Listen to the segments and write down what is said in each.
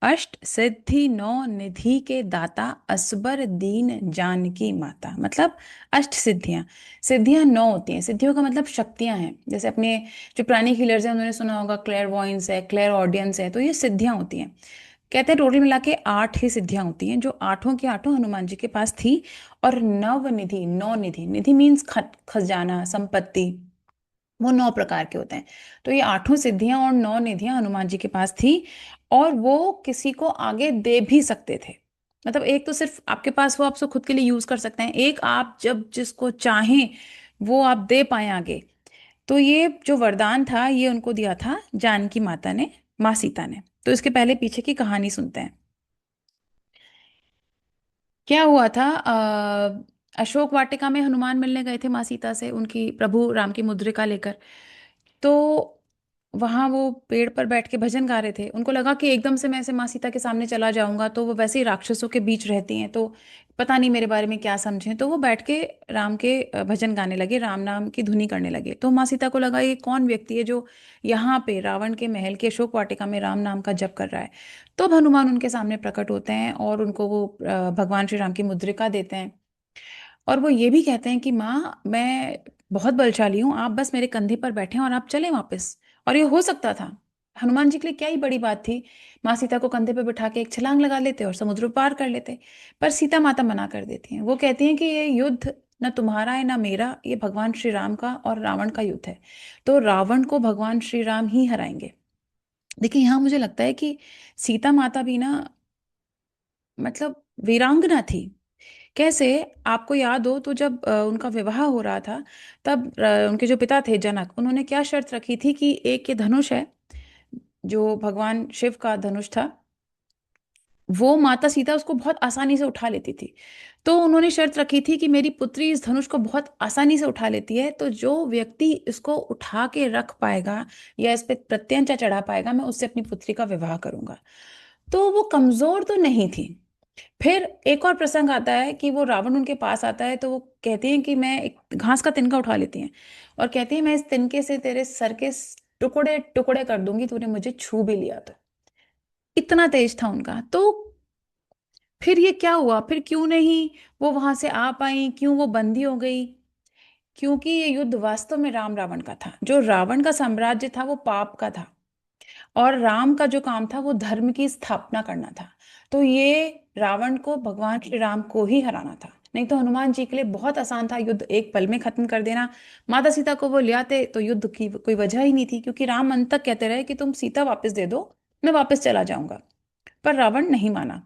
अष्ट सिद्धि नौ निधि के दाता असबर दीन जानकी माता। मतलब अष्ट सिद्धियां, सिद्धियां नौ होती हैं। सिद्धियों का मतलब शक्तियां हैं। जैसे अपने जो पुराने हीलर्स हैं उन्होंने सुना होगा क्लेयर वॉइंस है, क्लेयर ऑडियंस है, तो ये सिद्धियां होती हैं। कहते हैं टोटल मिला के 8 ही सिद्धियां होती हैं, जो आठों की आठों हनुमान जी के पास थी। और नव निधि, नौ निधि, निधि मीन्स खजाना, संपत्ति, वो 9 प्रकार के होते हैं। तो ये आठों सिद्धियां और 9 निधियां हनुमान जी के पास थी। और वो किसी को आगे दे भी सकते थे। मतलब एक तो सिर्फ आपके पास वो आप उसको खुद के लिए यूज कर सकते हैं, एक आप जब जिसको चाहें वो आप दे पाए आगे। तो ये जो वरदान था ये उनको दिया था जानकी माता ने, माँ सीता ने। तो इसके पहले पीछे की कहानी सुनते हैं। क्या हुआ था, अशोक वाटिका में हनुमान मिलने गए थे माँ सीता से, उनकी प्रभु राम की मुद्रिका लेकर। तो वहां वो पेड़ पर बैठ के भजन गा रहे थे। उनको लगा कि एकदम से मैं ऐसे माँ सीता के सामने चला जाऊंगा तो वो वैसे ही राक्षसों के बीच रहती हैं, तो पता नहीं मेरे बारे में क्या समझें। तो वो बैठ के राम के भजन गाने लगे, राम नाम की धुनी करने लगे। तो माँ सीता को लगा ये कौन व्यक्ति है जो यहाँ पे रावण के महल के अशोक वाटिका में राम नाम का जप कर रहा है। तो अब हनुमान उनके सामने प्रकट होते हैं और उनको वो भगवान श्री राम की मुद्रिका देते हैं। और वो ये भी कहते हैं कि माँ मैं बहुत बलशाली हूँ, आप बस मेरे कंधे पर बैठे और आप चले वापस। और ये हो सकता था, हनुमान जी के लिए क्या ही बड़ी बात थी। माँ सीता को कंधे पर बिठा के एक छलांग लगा लेते और समुद्र पार कर लेते। पर सीता माता मना कर देती हैं। वो कहती हैं कि ये युद्ध न तुम्हारा है ना मेरा, ये भगवान श्री राम का और रावण का युद्ध है। तो रावण को भगवान श्री राम ही हराएंगे। देखिए यहाँ मुझे लगता है कि सीता माता भी ना, मतलब वीरांगना थी। कैसे, आपको याद हो तो जब उनका विवाह हो रहा था, तब उनके जो पिता थे जनक, उन्होंने क्या शर्त रखी थी कि एक ये धनुष है जो भगवान शिव का धनुष था, वो माता सीता उसको बहुत आसानी से उठा लेती थी। तो उन्होंने शर्त रखी थी कि मेरी पुत्री इस धनुष को बहुत आसानी से उठा लेती है, तो जो व्यक्ति इसको उठा के रख पाएगा या इस पे प्रत्यंचा चढ़ा पाएगा, मैं उससे अपनी पुत्री का विवाह करूंगा। तो वो कमजोर तो नहीं थी। फिर एक और प्रसंग आता है कि वो रावण उनके पास आता है, तो वो कहती हैं कि मैं एक घास का तिनका उठा लेती हैं और कहती है मैं इस तिनके से तेरे सर के टुकड़े टुकड़े कर दूंगी, तूने मुझे छू भी लिया तो। इतना तेज था उनका। तो फिर ये क्या हुआ, फिर क्यों नहीं वो वहां से आ पाई, क्यों वो बंदी हो गई? क्योंकि ये युद्ध वास्तव में राम रावण का था। जो रावण का साम्राज्य था वो पाप का था, और राम का जो काम था वो धर्म की स्थापना करना था। तो ये रावण को भगवान श्री राम को ही हराना था। नहीं तो हनुमान जी के लिए बहुत आसान था युद्ध एक पल में खत्म कर देना। माता सीता को वो ले आते तो युद्ध की कोई वजह ही नहीं थी, क्योंकि राम अंत तक कहते रहे कि तुम सीता वापस दे दो, मैं वापस चला जाऊंगा। पर रावण नहीं माना।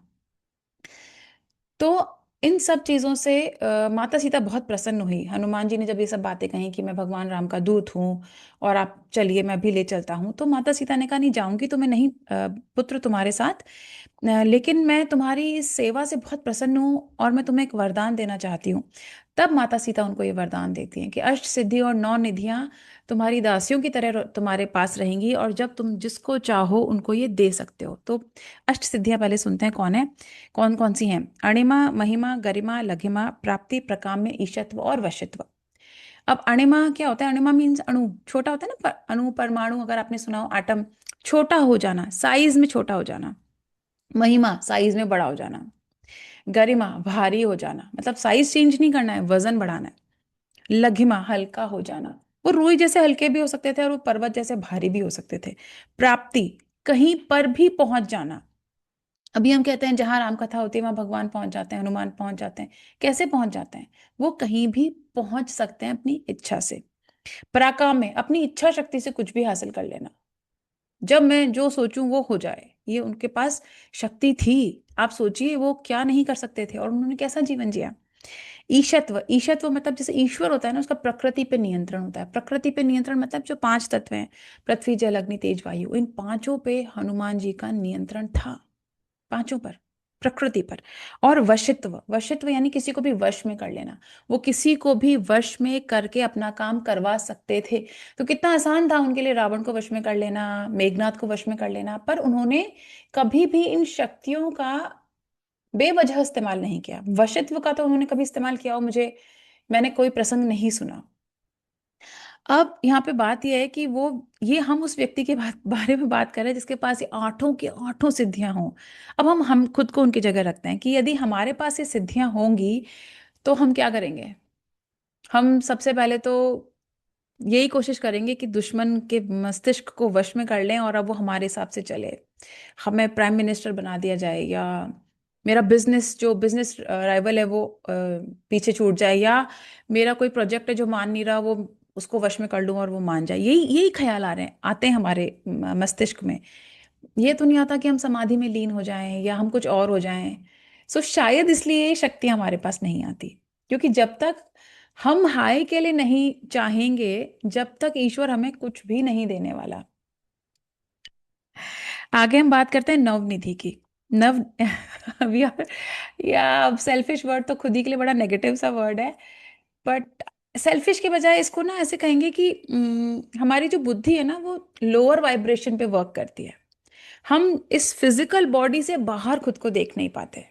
तो इन सब चीजों से माता सीता बहुत प्रसन्न हुई। हनुमान जी ने जब ये सब बातें कही कि मैं भगवान राम का दूत हूँ और आप चलिए मैं भी ले चलता हूँ, तो माता सीता ने कहा नहीं जाऊंगी तो मैं नहीं, पुत्र तुम्हारे साथ। लेकिन मैं तुम्हारी इस सेवा से बहुत प्रसन्न हूँ और मैं तुम्हें एक वरदान देना चाहती हूँ। तब माता सीता उनको ये वरदान देती हैं कि अष्ट सिद्धि और नौ निधियां तुम्हारी दासियों की तरह तुम्हारे पास रहेंगी, और जब तुम जिसको चाहो उनको ये दे सकते हो। तो अष्ट सिद्धियां पहले सुनते हैं कौन है, कौन कौन सी हैं। अणिमा, महिमा, गरिमा, लघिमा, प्राप्ति, प्रकाम्य, ईशत्व और वशित्व। अब अणिमा क्या होता है? अणिमा मीन्स अणु, छोटा होता है ना, अणु, परमाणु, अगर आपने सुना हो एटम, छोटा हो जाना, साइज में छोटा हो जाना। महिमा, साइज में बड़ा हो जाना। गरिमा, भारी हो जाना, मतलब साइज चेंज नहीं करना है, वजन बढ़ाना है। लघिमा, हल्का हो जाना, वो रुई जैसे हल्के भी हो सकते थे और वो पर्वत जैसे भारी भी हो सकते थे। प्राप्ति, कहीं पर भी पहुंच जाना। अभी हम कहते हैं जहां राम कथा होती है वहां भगवान पहुंच जाते हैं, हनुमान पहुंच जाते हैं। कैसे पहुंच जाते हैं? वो कहीं भी पहुंच सकते हैं अपनी इच्छा से। पराक्रम में अपनी इच्छा शक्ति से कुछ भी हासिल कर लेना, जब मैं जो सोचूं वो हो जाए, ये उनके पास शक्ति थी। आप सोचिए वो क्या नहीं कर सकते थे और उन्होंने कैसा जीवन जिया। ईशत्व, ईशत्व मतलब जैसे ईश्वर होता है ना, उसका प्रकृति पे नियंत्रण होता है। प्रकृति पे नियंत्रण मतलब जो 5 तत्व हैं, पृथ्वी जल अग्नि तेज वायु, इन पांचों पे हनुमान जी का नियंत्रण था। पांचों पर, प्रकृति पर। और वशित्व, वशित्व यानी किसी को भी वश में कर लेना। वो किसी को भी वश में करके अपना काम करवा सकते थे। तो कितना आसान था उनके लिए रावण को वश में कर लेना, मेघनाथ को वश में कर लेना। पर उन्होंने कभी भी इन शक्तियों का बेवजह इस्तेमाल नहीं किया। वशित्व का तो उन्होंने कभी इस्तेमाल किया हो, मैंने कोई प्रसंग नहीं सुना। अब यहाँ पे बात यह है कि वो, ये हम उस व्यक्ति के बारे में बात कर रहे हैं जिसके पास ये आठों की आठों सिद्धियां हों। अब हम खुद को उनकी जगह रखते हैं कि यदि हमारे पास ये सिद्धियां होंगी तो हम क्या करेंगे। हम सबसे पहले तो यही कोशिश करेंगे कि दुश्मन के मस्तिष्क को वश में कर लें और अब वो हमारे हिसाब से चले। हमें प्राइम मिनिस्टर बना दिया जाए, या मेरा बिजनेस, जो बिजनेस राइवल है वो पीछे छूट जाए, या मेरा कोई प्रोजेक्ट है जो मान नहीं रहा, वो उसको वश में कर लूं और वो मान जाए। यही यही ख्याल आ रहे हैं, आते हैं हमारे मस्तिष्क में। ये तो नहीं आता कि हम समाधि में लीन हो जाएं या हम कुछ और हो जाएं। सो शायद इसलिए ये शक्ति हमारे पास नहीं आती, क्योंकि जब तक हम हाय के लिए नहीं चाहेंगे, जब तक ईश्वर हमें कुछ भी नहीं देने वाला। आगे हम बात करते हैं नवनिधि की। नव अभी या सेल्फिश वर्ड तो खुद ही के लिए बड़ा नेगेटिव सा वर्ड है, बट सेल्फिश के बजाय इसको ना ऐसे कहेंगे कि हमारी जो बुद्धि है ना वो लोअर वाइब्रेशन पे वर्क करती है। हम इस फिजिकल बॉडी से बाहर खुद को देख नहीं पाते।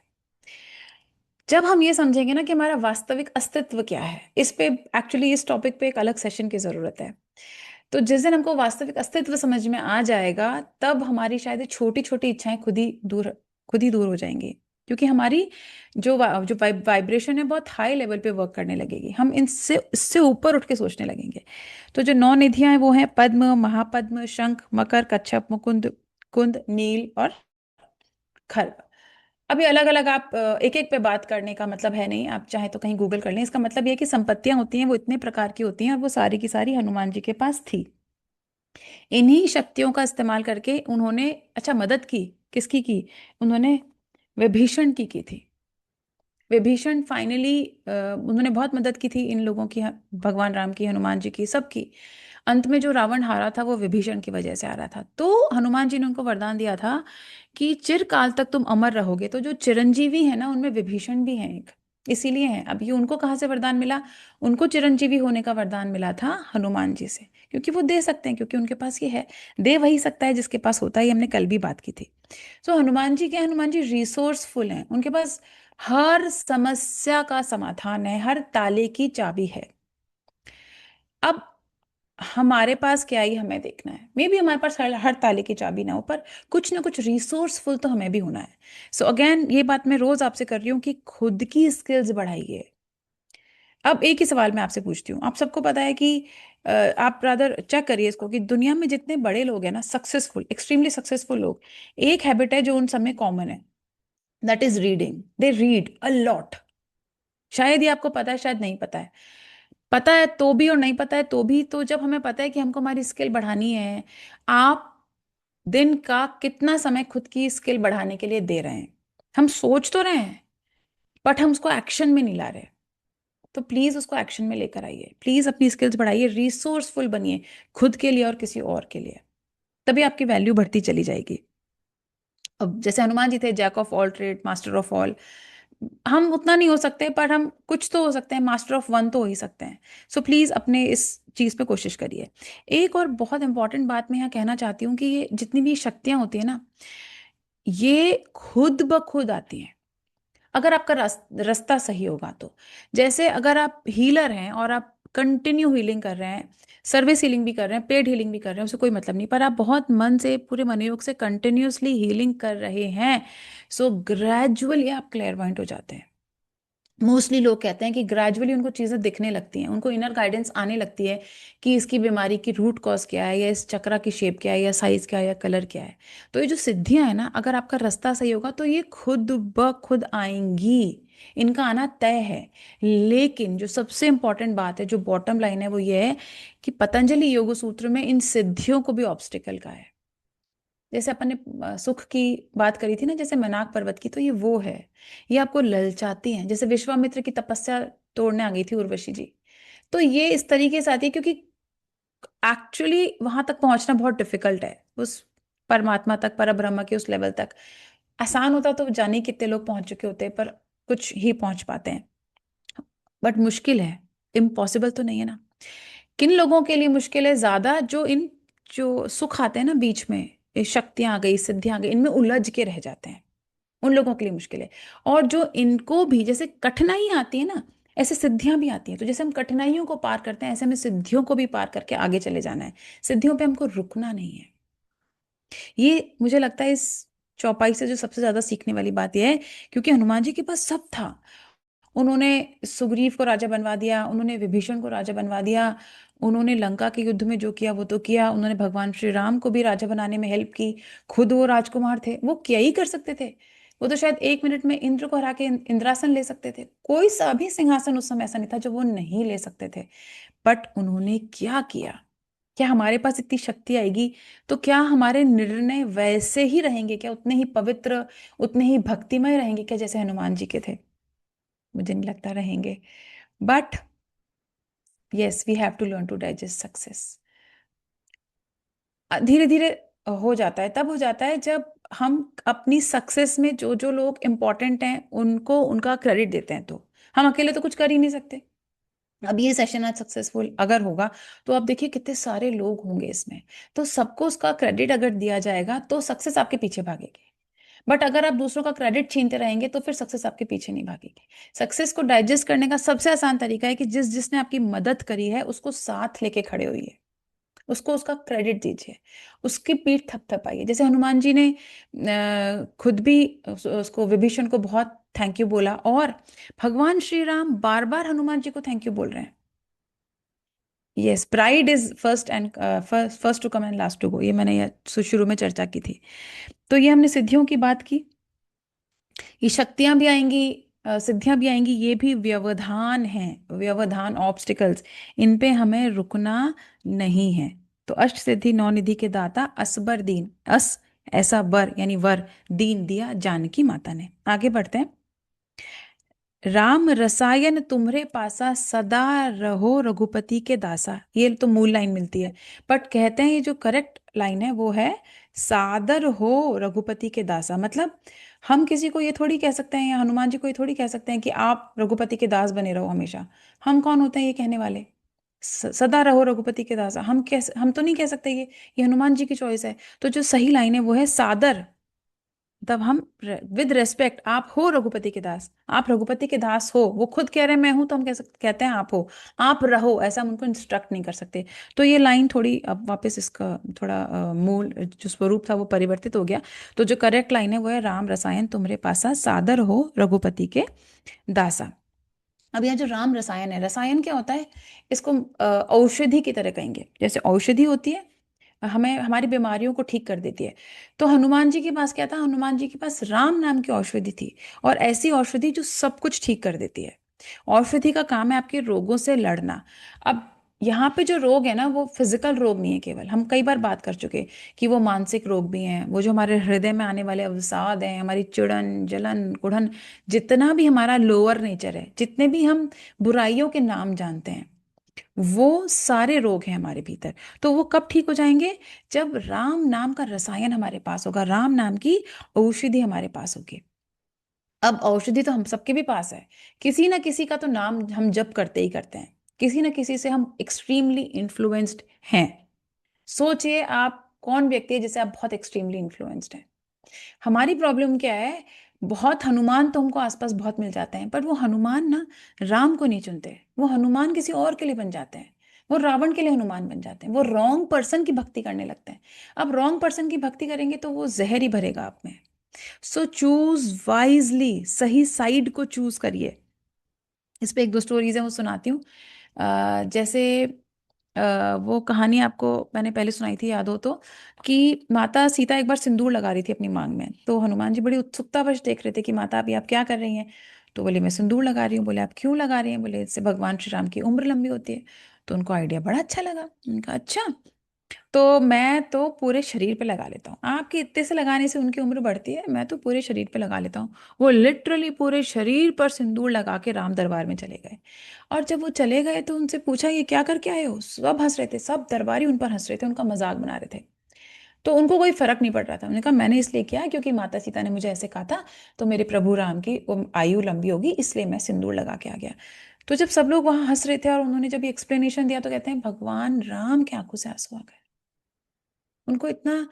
जब हम ये समझेंगे ना कि हमारा वास्तविक अस्तित्व क्या है, इस पे एक्चुअली इस टॉपिक पे एक अलग सेशन की जरूरत है। तो जिस दिन हमको वास्तविक अस्तित्व समझ में आ जाएगा, तब हमारी शायद छोटी छोटी इच्छाएं खुद ही दूर हो जाएंगी, क्योंकि हमारी जो वाइब्रेशन है बहुत हाई लेवल पे वर्क करने लगेगी। हम इनसे इससे ऊपर उठ के सोचने लगेंगे। तो जो नौ निधियां हैं वो हैं पद्म, महापद्म, शंख, मकर, कच्छप, मुकुंद, कुंद, नील और खर्व। अभी अलग अलग आप एक एक पे बात करने का मतलब है नहीं, आप चाहे तो कहीं गूगल कर लें। इसका मतलब ये है कि संपत्तियां होती हैं वो इतने प्रकार की होती हैं, और वो सारी की सारी हनुमान जी के पास थी। इन्हीं शक्तियों का इस्तेमाल करके उन्होंने, अच्छा, मदद की, किसकी की? उन्होंने विभीषण की थी। विभीषण फाइनली, उन्होंने बहुत मदद की थी इन लोगों की, भगवान राम की, हनुमान जी की, सबकी। अंत में जो रावण हारा था वो विभीषण की वजह से हारा था। तो हनुमान जी ने उनको वरदान दिया था कि चिरकाल तक तुम अमर रहोगे। तो जो चिरंजीवी है ना, उनमें विभीषण भी है एक, इसीलिए है। अब ये उनको कहाँ से वरदान मिला? उनको चिरंजीवी होने का वरदान मिला था हनुमान जी से, क्योंकि वो दे सकते हैं, क्योंकि उनके पास ये है। दे वही सकता है जिसके पास होता है, ये हमने कल भी बात की थी। सो हनुमान जी क्या है? हनुमान जी रिसोर्सफुल हैं, उनके पास हर समस्या का समाधान है, हर ताले की चाबी है। अब हमारे पास क्या ही हमें देखना है, मे बी हमारे पास हर ताले की चाबी ना हो, पर कुछ ना कुछ रिसोर्सफुल तो हमें भी होना है। सो अगेन ये बात मैं रोज आपसे कर रही हूँ कि खुद की स्किल्स बढ़ाइए। अब एक ही सवाल मैं आपसे पूछती हूँ, आप सबको पता है कि आप रादर चेक करिए इसको कि दुनिया में जितने बड़े लोग हैं ना, सक्सेसफुल, एक्सट्रीमली सक्सेसफुल लोग, एक हैबिट है जो उन सब में कॉमन है, that is reading. They read a lot. शायद ये आपको पता है, शायद नहीं पता है। पता है तो भी और नहीं पता है तो भी। तो जब हमें पता है कि हमको हमारी स्किल बढ़ानी है, आप दिन का कितना समय खुद की स्किल बढ़ाने के लिए दे रहे हैं? हम सोच तो रहे हैं, बट हम उसको एक्शन में नहीं ला रहे। तो प्लीज उसको एक्शन में लेकर आइए, प्लीज अपनी स्किल्स बढ़ाइए, रिसोर्सफुल बनिए, खुद के लिए और किसी और के लिए। तभी आपकी वैल्यू बढ़ती चली जाएगी। अब जैसे हनुमान जी थे, jack of all trade, master of all. हम उतना नहीं हो सकते, पर हम कुछ तो हो सकते हैं, मास्टर ऑफ वन तो हो ही सकते हैं। सो प्लीज अपने इस चीज पे कोशिश करिए। एक और बहुत इंपॉर्टेंट बात मैं यहाँ कहना चाहती हूँ कि ये जितनी भी शक्तियां होती है ना, ये खुद ब खुद आती हैं, अगर आपका रास्ता सही होगा तो। जैसे अगर आप हीलर हैं और आप कंटिन्यू हीलिंग कर रहे हैं, सर्विस हीलिंग भी कर रहे हैं, पेड हीलिंग भी कर रहे हैं, उससे कोई मतलब नहीं, पर आप बहुत मन से, पूरे मनोयोग से कंटिन्यूअसली हीलिंग कर रहे हैं, सो ग्रेजुअली आप क्लेयरवॉयंट हो जाते हैं। मोस्टली लोग कहते हैं कि ग्रेजुअली उनको चीज़ें दिखने लगती हैं, उनको इनर गाइडेंस आने लगती है कि इसकी बीमारी की रूट कॉज क्या है, या इस चक्रा की शेप क्या है, या साइज क्या है, या कलर क्या है। तो ये जो सिद्धियां है ना, अगर आपका रास्ता सही होगा तो ये खुद ब खुद आएंगी, इनका आना तय है। लेकिन जो सबसे इंपॉर्टेंट बात है, जो बॉटम लाइन है, वो ये है कि पतंजलि योग सूत्र में इन सिद्धियों को भी ऑब्स्टिकल का है। जैसे अपन ने सुख की बात करी थी ना, जैसे मनाक पर्वत की, तो ये वो है। ये आपको ललचाती हैं, जैसे विश्वामित्र की तपस्या तोड़ने आ गई थी उर्वशी जी। तो ये इस तरीके से आती है, क्योंकि एक्चुअली वहां तक पहुंचना बहुत डिफिकल्ट है, उस परमात्मा तक, पर ब्रह्म के उस लेवल तक। आसान होता तो जाने कितने लोग पहुंच चुके होते, पर कुछ ही पहुंच पाते हैं। बट मुश्किल है, इम्पॉसिबल तो नहीं है ना। किन लोगों के लिए मुश्किल है ज्यादा? जो सुख आते हैं ना बीच में, ये शक्तियां आ गई, सिद्धियां आ गई, इनमें उलझ के रह जाते हैं, उन लोगों के लिए मुश्किल है। और जो इनको भी जैसे कठिनाई आती है ना, ऐसे सिद्धियां भी आती हैं। तो जैसे हम कठिनाइयों को पार करते हैं, ऐसे हमें सिद्धियों को भी पार करके आगे चले जाना है। सिद्धियों पे हमको रुकना नहीं है। ये मुझे लगता है इस चौपाई से जो सबसे ज्यादा सीखने वाली बात यह है, क्योंकि हनुमान जी के पास सब था। उन्होंने सुग्रीव को राजा बनवा दिया, उन्होंने विभीषण को राजा बनवा दिया, उन्होंने लंका के युद्ध में जो किया वो तो किया, उन्होंने भगवान श्री राम को भी राजा बनाने में हेल्प की। खुद वो राजकुमार थे, वो क्या ही कर सकते थे। वो तो शायद 1 मिनट में इंद्र को हरा के इंद्रासन ले सकते थे। कोई सा भी सिंहासन उस समय ऐसा नहीं था जो वो नहीं ले सकते थे। बट उन्होंने क्या किया? क्या हमारे पास इतनी शक्ति आएगी तो क्या हमारे निर्णय वैसे ही रहेंगे? क्या उतने ही पवित्र, उतने ही भक्तिमय रहेंगे क्या जैसे हनुमान जी के थे? मुझे नहीं लगता रहेंगे। But yes, we have to learn to digest success. धीरे धीरे हो जाता है, तब हो जाता है जब हम अपनी सक्सेस में जो जो लोग इंपॉर्टेंट हैं उनको उनका क्रेडिट देते हैं। तो हम अकेले तो कुछ कर ही नहीं सकते। अब ये सेशन आज सक्सेसफुल अगर होगा तो आप देखिए कितने सारे लोग होंगे इसमें। तो सबको उसका क्रेडिट अगर दिया जाएगा तो सक्सेस आपके पीछे भागेगी। बट अगर आप दूसरों का क्रेडिट छीनते रहेंगे तो फिर सक्सेस आपके पीछे नहीं भागेगी। सक्सेस को डाइजेस्ट करने का सबसे आसान तरीका है कि जिसने आपकी मदद करी है उसको साथ लेके खड़े होइए, उसको उसका क्रेडिट दीजिए, उसकी पीठ थपथपाइए। जैसे हनुमान जी ने खुद भी उसको विभीषण को बहुत थैंक यू बोला, और भगवान श्री राम बार बार हनुमान जी को थैंक यू बोल रहे हैं। Yes, pride is first and first to come and last to go, ये मैंने ये शुरू में चर्चा की थी। तो ये हमने सिद्धियों की बात की। ये शक्तियां भी आएंगी, सिद्धियां भी आएंगी, ये भी व्यवधान है। व्यवधान, ऑब्स्टिकल्स, इन पे हमें रुकना नहीं है। तो अष्ट सिद्धि नौ निधि के दाता असबर दीन, अस ऐसा बर यानी वर, दीन दिया जानकी माता ने। आगे बढ़ते हैं। राम रसायन तुम्हरे पासा सदा रहो रघुपति के दासा, ये तो मूल लाइन मिलती है। बट कहते हैं ये जो करेक्ट लाइन है वो है सादर हो रघुपति के दासा। मतलब हम किसी को ये थोड़ी कह सकते हैं, या हनुमान जी को ये थोड़ी कह सकते हैं कि आप रघुपति के दास बने रहो हमेशा। हम कौन होते हैं ये कहने वाले? सदा रहो रघुपति के दासा, हम तो नहीं कह सकते ये हनुमान जी की चॉइस है। तो जो सही लाइन है वो है सादर। तब हम विद रेस्पेक्ट, आप हो रघुपति के दास, आप रघुपति के दास हो। वो खुद कह रहे हैं मैं हूं तो हम कहते हैं आप हो। आप रहो, ऐसा हम उनको इंस्ट्रक्ट नहीं कर सकते। तो ये लाइन थोड़ी अब वापस इसका थोड़ा मूल जो स्वरूप था वो परिवर्तित हो गया। तो जो करेक्ट लाइन है वो है राम रसायन तुम्हारे पासा सादर हो रघुपति के दासा। अब यह जो राम रसायन है, रसायन क्या होता है? इसको औषधि की तरह कहेंगे। जैसे औषधि होती है, हमें हमारी बीमारियों को ठीक कर देती है। तो हनुमान जी के पास क्या था? हनुमान जी के पास राम नाम की औषधि थी, और ऐसी औषधि जो सब कुछ ठीक कर देती है। औषधि का काम है आपके रोगों से लड़ना। अब यहाँ पे जो रोग है ना, वो फिजिकल रोग नहीं है केवल, हम कई बार बात कर चुके कि वो मानसिक रोग भी हैं। वो जो हमारे हृदय में आने वाले अवसाद हैं, हमारी चिड़न जलन कुढ़न, जितना भी हमारा लोअर नेचर है, जितने भी हम बुराइयों के नाम जानते हैं, वो सारे रोग हैं हमारे भीतर। तो वो कब ठीक हो जाएंगे? जब राम नाम का रसायन हमारे पास होगा, राम नाम की औषधि हमारे पास होगी। अब औषधि तो हम सबके भी पास है। किसी ना किसी का तो नाम हम जप करते ही करते हैं, किसी ना किसी से हम एक्सट्रीमली इन्फ्लुएंस्ड हैं। सोचिए आप कौन व्यक्ति है जिसे आप बहुत एक्सट्रीमली इन्फ्लुएंस्ड हैं। हमारी प्रॉब्लम क्या है? बहुत हनुमान तो हमको आसपास बहुत मिल जाते हैं, पर वो हनुमान ना राम को नहीं चुनते, वो हनुमान किसी और के लिए बन जाते हैं। वो रावण के लिए हनुमान बन जाते हैं, वो रॉन्ग पर्सन की भक्ति करने लगते हैं। अब रॉन्ग पर्सन की भक्ति करेंगे तो वो जहर ही भरेगा आप में। सो चूज वाइजली, सही साइड को चूज करिए। इस पे एक दो स्टोरीज है, वो सुनाती हूँ। जैसे वो कहानी आपको मैंने पहले सुनाई थी, याद हो तो, कि माता सीता एक बार सिंदूर लगा रही थी अपनी मांग में। तो हनुमान जी बड़ी उत्सुकतावश देख रहे थे कि माता अभी आप क्या कर रही हैं? तो बोले मैं सिंदूर लगा रही हूँ। बोले आप क्यों लगा रही हैं? बोले इससे भगवान श्री राम की उम्र लंबी होती है। तो उनको आइडिया बड़ा अच्छा लगा, उनका अच्छा, तो मैं तो पूरे शरीर पे लगा लेता हूँ। आपके इतने से लगाने से उनकी उम्र बढ़ती है? मैं तो पूरे शरीर पे लगा लेता हूँ। वो लिटरली पूरे शरीर पर सिंदूर लगा के राम दरबार में चले गए। और जब वो चले गए तो उनसे पूछा ये क्या करके आए हो? सब हंस रहे थे, सब दरबारी उन पर हंस रहे थे, उनका मजाक बना रहे थे। तो उनको कोई फर्क नहीं पड़ रहा था। उन्होंने कहा मैंने इसलिए किया क्योंकि माता सीता ने मुझे ऐसे कहा था, तो मेरे प्रभु राम की आयु लंबी होगी इसलिए मैं सिंदूर लगा के आ गया। तो जब सब लोग वहां हंस रहे थे और उन्होंने जब एक्सप्लेनेशन दिया तो कहते हैं भगवान राम की आंखों से आंसू आ गए। उनको इतना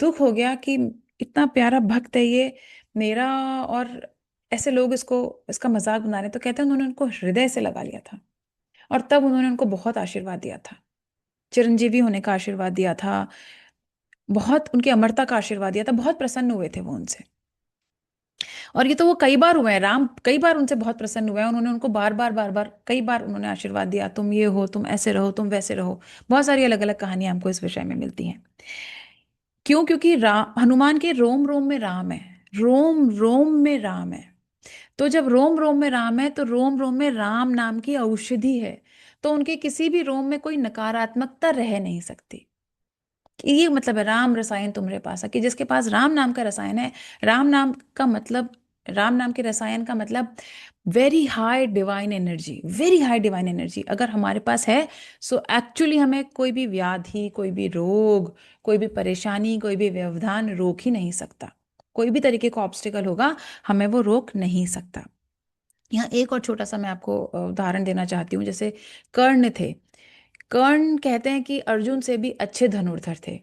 दुख हो गया कि इतना प्यारा भक्त है ये मेरा, और ऐसे लोग इसको इसका मजाक बना रहे हैं, तो कहते हैं उन्होंने उनको हृदय से लगा लिया था, और तब उन्होंने उनको बहुत आशीर्वाद दिया था, चिरंजीवी होने का आशीर्वाद दिया था, बहुत उनकी अमरता का आशीर्वाद दिया था, बहुत प्रसन्न हुए थे वो उनसे। और ये तो वो कई बार हुए हैं, राम कई बार उनसे बहुत प्रसन्न हुए हैं, उन्होंने उनको बार बार कई बार उन्होंने आशीर्वाद दिया, तुम ये हो, तुम ऐसे रहो, तुम वैसे रहो। बहुत सारी अलग अलग कहानियां हमको इस विषय में मिलती हैं। क्यों? क्योंकि राम, हनुमान के रोम रोम में राम है, रोम रोम में राम है। तो जब रोम रोम में राम है, तो रोम रोम में राम नाम की औषधि है। तो उनके किसी भी रोम में कोई नकारात्मकता रह नहीं सकती। ये मतलब है राम रसायन तुम्हारे पास है, कि जिसके पास राम नाम का रसायन है। राम नाम का मतलब, राम नाम के रसायन का मतलब very high divine energy, very high divine energy अगर हमारे पास है, सो एक्चुअली हमें कोई भी व्याधि, कोई भी रोग, कोई भी परेशानी, कोई भी व्यवधान रोक ही नहीं सकता। कोई भी तरीके का ऑब्स्टिकल होगा, हमें वो रोक नहीं सकता। यहाँ एक और छोटा सा मैं आपको उदाहरण देना चाहती हूँ। जैसे कर्ण थे, कर्ण कहते हैं कि अर्जुन से भी अच्छे धनुर्धर थे,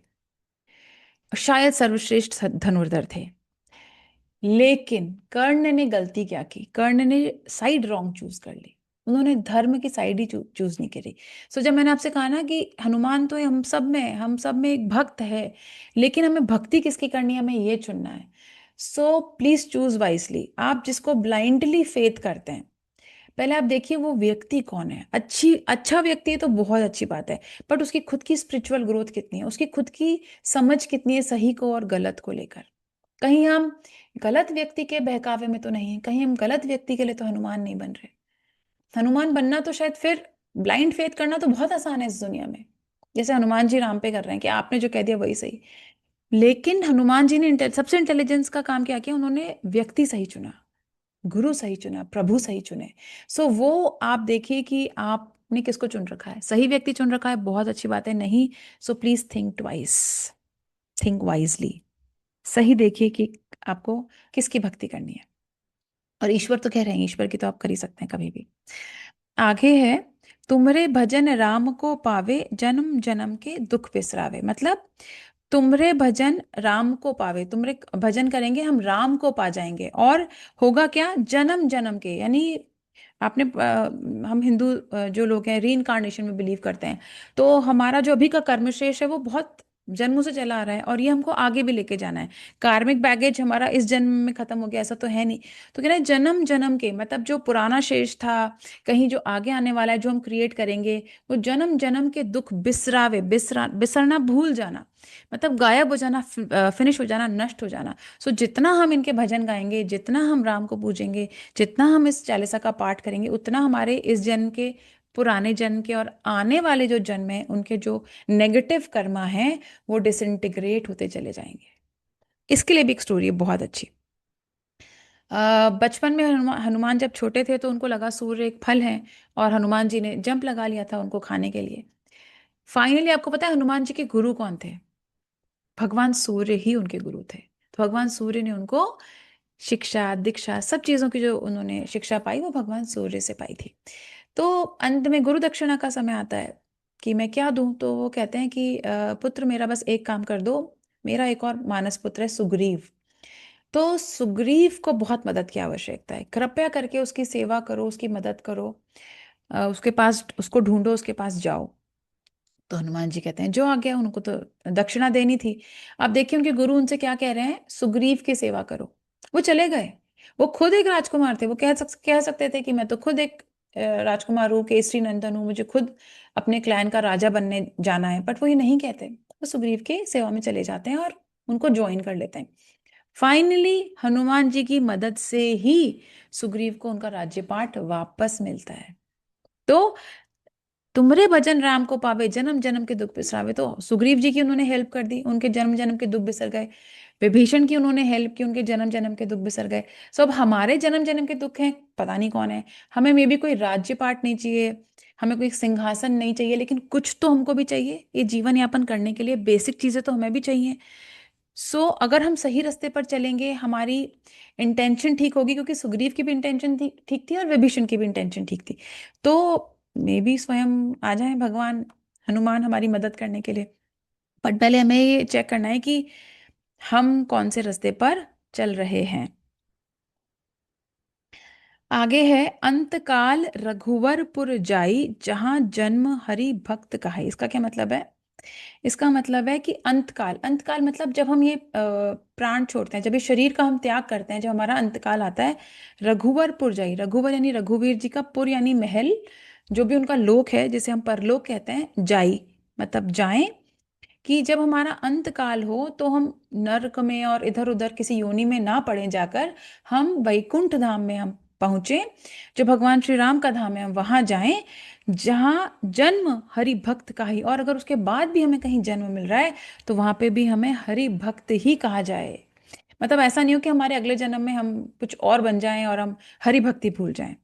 शायद सर्वश्रेष्ठ धनुर्धर थे। लेकिन कर्ण ने गलती क्या की? कर्ण ने साइड रॉन्ग चूज कर ली, उन्होंने धर्म की साइड ही चूज नहीं करी। सो जब मैंने आपसे कहा ना कि हनुमान तो हम सब में एक भक्त है, लेकिन हमें भक्ति किसकी करनी है, हमें ये चुनना है। So please choose wisely. आप जिसको ब्लाइंडली फेथ करते हैं, पहले आप देखिए वो व्यक्ति कौन है। अच्छा व्यक्ति है तो बहुत अच्छी बात है, बट उसकी खुद की स्पिरिचुअल ग्रोथ कितनी है, उसकी खुद की समझ कितनी है सही को और गलत को लेकर। कहीं हम गलत व्यक्ति के बहकावे में तो नहीं है, कहीं हम गलत व्यक्ति के लिए तो हनुमान नहीं बन रहे। हनुमान बनना तो शायद फिर, ब्लाइंड फेथ करना तो बहुत आसान है इस दुनिया में, जैसे हनुमान जी राम पे कर रहे हैं कि आपने जो कह दिया वही सही। लेकिन हनुमान जी ने सबसे इंटेलिजेंस का काम क्या किया, उन्होंने व्यक्ति सही चुना, गुरु सही चुना, प्रभु सही चुने। सो वो आप देखिए कि आपने किसको चुन रखा है, सही व्यक्ति चुन रखा है, बहुत अच्छी बात है। नहीं, so please think twice, think wisely. सही देखिए कि आपको किसकी भक्ति करनी है। और ईश्वर तो कह रहे हैं, ईश्वर की तो आप कर ही सकते हैं कभी भी। आगे है, तुमरे भजन राम को पावे, जन्म जन्म के दुख बिसरावे। मतलब तुमरे भजन राम को पावे, तुमरे भजन करेंगे हम राम को पा जाएंगे, और होगा क्या, जन्म जन्म के, यानी आपने हम हिंदू जो लोग हैं री में बिलीव करते हैं। तो हमारा जो अभी का कर्मशेष है वो बहुत जन्मों से चला आ रहा है, और ये हमको आगे भी लेके जाना है। कार्मिक बैगेज हमारा इस जन्म में खत्म हो गया ऐसा तो है नहीं। तो कह रहे हैं जन्म जन्म के, मतलब जो पुराना शेष था, कहीं जो आगे आने वाला है जो हम क्रिएट करेंगे, वो जन्म जन्म के दुख बिसरावे, बिसरना, भूल जाना, मतलब गायब हो जाना, फिनिश हो जाना, नष्ट हो जाना। सो जितना हम इनके भजन गाएंगे, जितना हम राम को पूजेंगे, जितना हम इस चालीसा का पाठ करेंगे, उतना हमारे इस जन्म के, पुराने जन्म के और आने वाले जो जन्म हैं उनके जो नेगेटिव कर्मा हैं वो डिसइंटीग्रेट होते चले जाएंगे। इसके लिए भी एक स्टोरी है बहुत अच्छी। बचपन में हनुमान जब छोटे थे तो उनको लगा सूर्य एक फल है, और हनुमान जी ने जंप लगा लिया था उनको खाने के लिए। फाइनली आपको पता है हनुमान जी के गुरु कौन थे? भगवान सूर्य ही उनके गुरु थे। तो भगवान सूर्य ने उनको शिक्षा दीक्षा सब चीजों की जो उन्होंने शिक्षा पाई वो भगवान सूर्य से पाई थी। तो अंत में गुरु दक्षिणा का समय आता है कि मैं क्या दूं, तो वो कहते हैं कि पुत्र मेरा बस एक काम कर दो, मेरा एक और मानस पुत्र है सुग्रीव। तो सुग्रीव को बहुत मदद की आवश्यकता है, कृपया करके उसकी सेवा करो, उसकी मदद करो, उसके पास उसको ढूंढो, उसके पास जाओ। तो हनुमान जी कहते हैं जो आ गया, उनको तो दक्षिणा देनी थी। अब देखिए उनके गुरु उनसे क्या कह रहे हैं, सुग्रीव की सेवा करो। वो चले गए, वो खुद एक राजकुमार थे, वो कह सकते थे कि मैं तो खुद एक राजकुमार हूँ, केसरी नंदन हूँ, मुझे खुद अपने क्लैन का राजा बनने जाना है, बट वो ये नहीं कहते, वो सुग्रीव की सेवा में चले जाते हैं और उनको ज्वाइन कर लेते हैं। फाइनली हनुमान जी की मदद से ही सुग्रीव को उनका राज्यपाठ वापस मिलता है। तो तुमरे भजन राम को पावे, जन्म जन्म के दुख बिसरावे। तो सुग्रीव जी की उन्होंने हेल्प कर दी, उनके जन्म जन्म के दुख बिसर गए। विभीषण की उन्होंने हेल्प की, उनके जन्म जन्म के दुख बिसर गए। सो अब हमारे जन्म जन्म के दुख हैं, पता नहीं कौन है। हमें मे भी कोई राज्य पाठ नहीं चाहिए, हमें कोई सिंहासन नहीं चाहिए, लेकिन कुछ तो हमको भी चाहिए ये जीवन यापन करने के लिए, बेसिक चीजें तो हमें भी चाहिए। अगर हम सही रास्ते पर चलेंगे, हमारी इंटेंशन ठीक होगी, क्योंकि सुग्रीव की भी इंटेंशन ठीक थी और विभीषण की भी इंटेंशन ठीक थी। तो मे बी स्वयं आ जाए भगवान हनुमान हमारी मदद करने के लिए। बट पहले हमें ये चेक करना है कि हम कौन से रास्ते पर चल रहे हैं। आगे है, अंतकाल रघुवरपुर जाई, जहां जन्म हरि भक्त कहाई। इसका क्या मतलब है? इसका मतलब है कि अंतकाल, अंतकाल मतलब जब हम ये प्राण छोड़ते हैं, जब ये शरीर का हम त्याग करते हैं, जब हमारा अंतकाल आता है। रघुवरपुर जाई, रघुवर यानी रघुवीर जी का, पुर यानी महल, जो भी उनका लोक है जिसे हम परलोक कहते हैं, जाई मतलब जाएं। कि जब हमारा अंत काल हो तो हम नरक में और इधर उधर किसी योनि में ना पड़े जाकर, हम वैकुंठ धाम में हम पहुंचे, जो भगवान श्री राम का धाम है, हम वहां जाएं, जहाँ जन्म हरि भक्त का ही। और अगर उसके बाद भी हमें कहीं जन्म मिल रहा है तो वहां पे भी हमें हरि भक्त ही कहा जाए। मतलब ऐसा नहीं हो कि हमारे अगले जन्म में हम कुछ और बन जाएं और हम हरि भक्ति भूल जाएं।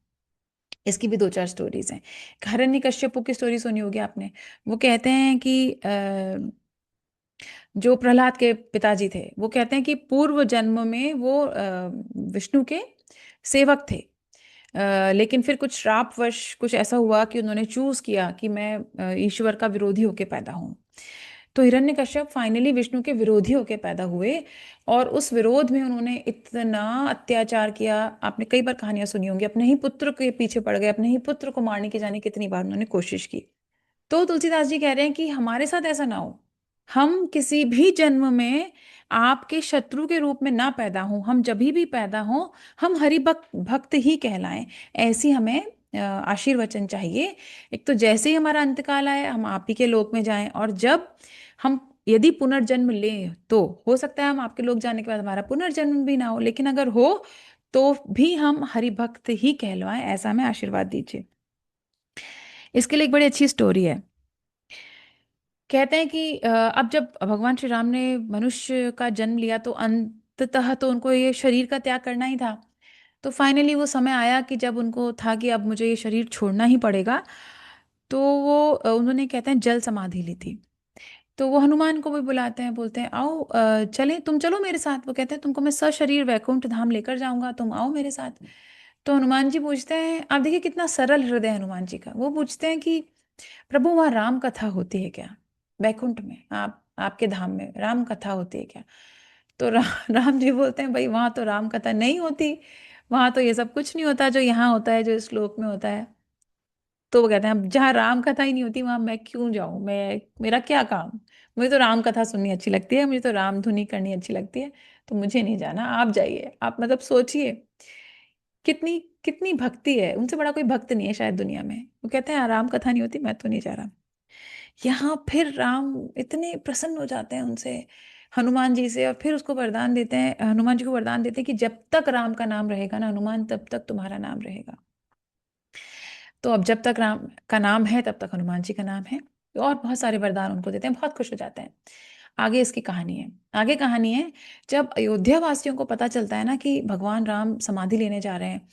इसकी भी दो चार स्टोरीज हैं। हिरण्यकश्यपु की स्टोरी सुनी होगी आपने। वो कहते हैं कि जो प्रहलाद के पिताजी थे, वो कहते हैं कि पूर्व जन्म में वो विष्णु के सेवक थे। लेकिन फिर कुछ श्रापवश कुछ ऐसा हुआ कि उन्होंने चूज किया कि मैं ईश्वर का विरोधी होके पैदा हूं। तो हिरण्यकश्यप फाइनली विष्णु के विरोधी होके पैदा हुए। और उस विरोध में उन्होंने इतना अत्याचार किया। आपने कई बार कहानियां सुनी होंगी, अपने ही पुत्र के पीछे पड़ गए, अपने ही पुत्र को मारने की जाने कितनी बार उन्होंने कोशिश की। तो तुलसीदास जी कह रहे हैं कि हमारे साथ ऐसा ना हो। हम किसी भी जन्म में आपके शत्रु के रूप में ना पैदा हो, हम जब भी पैदा हो हम हरि भक्त भक्त ही कहलाएं। ऐसी हमें आशीर्वचन चाहिए। एक तो जैसे ही हमारा अंतकाल आए हम आप ही के लोक में जाएं, और जब हम यदि पुनर्जन्म लें तो हो सकता है हम आपके लोक जाने के बाद हमारा पुनर्जन्म भी ना हो, लेकिन अगर हो तो भी हम हरि भक्त ही कहलवाएं, ऐसा हमें आशीर्वाद दीजिए। इसके लिए एक बड़ी अच्छी स्टोरी है। कहते हैं कि अब जब भगवान श्री राम ने मनुष्य का जन्म लिया तो अंततः तो उनको ये शरीर का त्याग करना ही था। तो फाइनली वो समय आया कि जब उनको था कि अब मुझे ये शरीर छोड़ना ही पड़ेगा। तो वो उन्होंने कहते हैं जल समाधि ली थी। तो वो हनुमान को भी बुलाते हैं, बोलते हैं आओ चलें, तुम चलो मेरे साथ। वो कहते हैं तुमको मैं सशरीर वैकुंठ धाम लेकर जाऊंगा, तुम आओ मेरे साथ। तो हनुमान जी पूछते हैं, आप देखिए कितना सरल हृदय हनुमान जी का। वो पूछते हैं कि प्रभु वहाँ राम कथा होती है क्या? वैकुंठ में आप आपके धाम में राम कथा होती है क्या? तो राम जी बोलते हैं, भाई वहाँ तो राम कथा नहीं होती, वहाँ तो ये सब कुछ नहीं होता जो यहाँ होता है, जो इस श्लोक में होता है। तो वो कहते हैं, अब जहाँ राम कथा ही नहीं होती वहां मैं क्यों जाऊं, मैं मेरा क्या काम। मुझे तो राम कथा सुननी अच्छी लगती है, मुझे तो राम धुनी करनी अच्छी लगती है। तो मुझे नहीं जाना, आप जाइए। आप मतलब सोचिए कितनी कितनी भक्ति है, उनसे बड़ा कोई भक्त नहीं है शायद दुनिया में। वो कहते हैं राम कथा नहीं होती, मैं तो नहीं जा रहा। यहाँ फिर राम इतने प्रसन्न हो जाते हैं उनसे, हनुमान जी से, और फिर उसको वरदान देते हैं, हनुमान जी को वरदान देते हैं कि जब तक राम का नाम रहेगा ना हनुमान, तब तक तुम्हारा नाम रहेगा। तो अब जब तक राम का नाम है तब तक हनुमान जी का नाम है। और बहुत सारे वरदान उनको देते हैं, बहुत खुश हो जाते हैं। आगे इसकी कहानी है। आगे कहानी है, जब अयोध्या वासियों को पता चलता है ना कि भगवान राम समाधि लेने जा रहे हैं,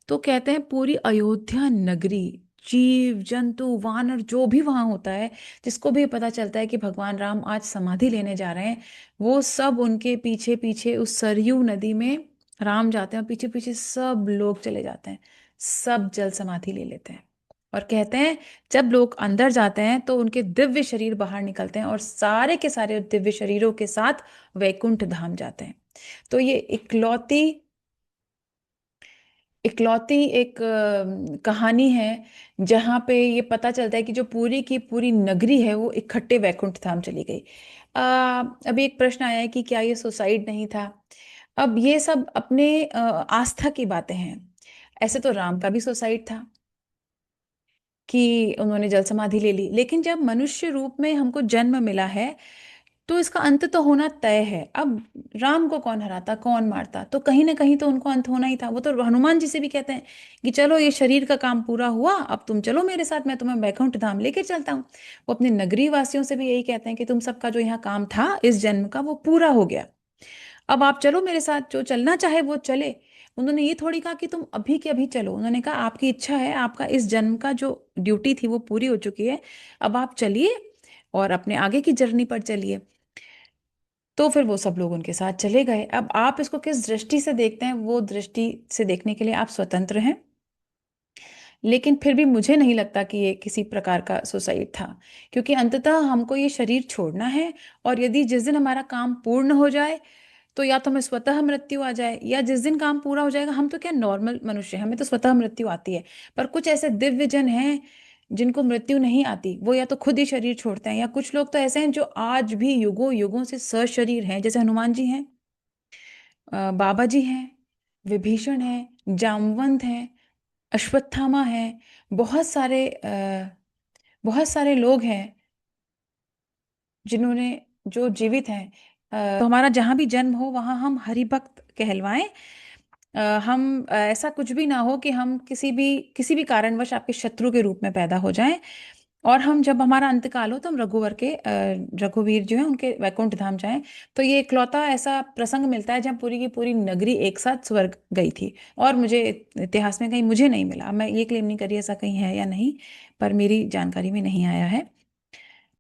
तो कहते हैं पूरी अयोध्या नगरी, जीव जंतु वानर जो भी वहां होता है, जिसको भी पता चलता है कि भगवान राम आज समाधि लेने जा रहे हैं, वो सब उनके पीछे पीछे उस सरयू नदी में राम जाते हैं, और पीछे पीछे सब लोग चले जाते हैं। सब जल समाधि ले लेते हैं। और कहते हैं जब लोग अंदर जाते हैं तो उनके दिव्य शरीर बाहर निकलते हैं, और सारे के सारे दिव्य शरीरों के साथ वैकुंठ धाम जाते हैं। तो ये इकलौती इकलौती एक कहानी है जहाँ पे ये पता चलता है कि जो पूरी की पूरी नगरी है वो इकट्ठे वैकुंठ धाम चली गई। अभी एक प्रश्न आया है कि क्या ये सुसाइड नहीं था? अब ये सब अपने आस्था की बातें हैं। ऐसे तो राम का भी सुसाइड था कि उन्होंने जल समाधि ले ली, लेकिन जब मनुष्य रूप में हमको जन्म मिला है तो इसका अंत तो होना तय है। अब राम को कौन हराता, कौन मारता, तो कहीं ना कहीं तो उनको अंत होना ही था। वो तो हनुमान जी से भी कहते हैं कि चलो ये शरीर का काम पूरा हुआ, अब तुम चलो मेरे साथ, मैं तुम्हें वैकुंठ धाम लेके चलता हूँ। वो अपने नगरी वासियों से भी यही कहते हैं कि तुम सबका जो यहाँ काम था इस जन्म का वो पूरा हो गया, अब आप चलो मेरे साथ, जो चलना चाहे वो चले। उन्होंने ये थोड़ी कहा कि तुम अभी के अभी चलो, उन्होंने कहा आपकी इच्छा है, आपका इस जन्म का जो ड्यूटी थी वो पूरी हो चुकी है, अब आप चलिए और अपने आगे की जर्नी पर चलिए। तो फिर वो सब लोग उनके साथ चले गए। अब आप इसको किस दृष्टि से देखते हैं, वो दृष्टि से देखने के लिए आप स्वतंत्र हैं। लेकिन फिर भी मुझे नहीं लगता कि ये किसी प्रकार का सुसाइड था, क्योंकि अंततः हमको ये शरीर छोड़ना है। और यदि जिस दिन हमारा काम पूर्ण हो जाए तो या तो हमें स्वतः मृत्यु आ जाए, या जिस दिन काम पूरा हो जाएगा, हम तो क्या नॉर्मल मनुष्य हैं, हमें तो स्वतः मृत्यु आती है। पर कुछ ऐसे दिव्य जन हैं जिनको मृत्यु नहीं आती, वो या तो खुद ही शरीर छोड़ते हैं, या कुछ लोग तो ऐसे हैं जो आज भी युगों युगों से सशरीर हैं, जैसे हनुमान जी हैं, बाबा जी हैं, विभीषण हैं, जामवंत हैं, अश्वत्थामा हैं, बहुत सारे बहुत सारे लोग हैं जिन्होंने, जो जीवित हैं। तो हमारा जहां भी जन्म हो वहां हम हरि भक्त कहलवाएं। हम ऐसा कुछ भी ना हो कि हम किसी भी कारणवश आपके शत्रु के रूप में पैदा हो जाएं। और हम जब हमारा अंतकाल हो तो हम रघुवीर जो है उनके वैकुंठ धाम जाएं। तो ये इकलौता ऐसा प्रसंग मिलता है जब पूरी की पूरी नगरी एक साथ स्वर्ग गई थी। और मुझे इतिहास में कहीं मुझे नहीं मिला, मैं ये क्लेम नहीं करी ऐसा कहीं है या नहीं, पर मेरी जानकारी में नहीं आया है।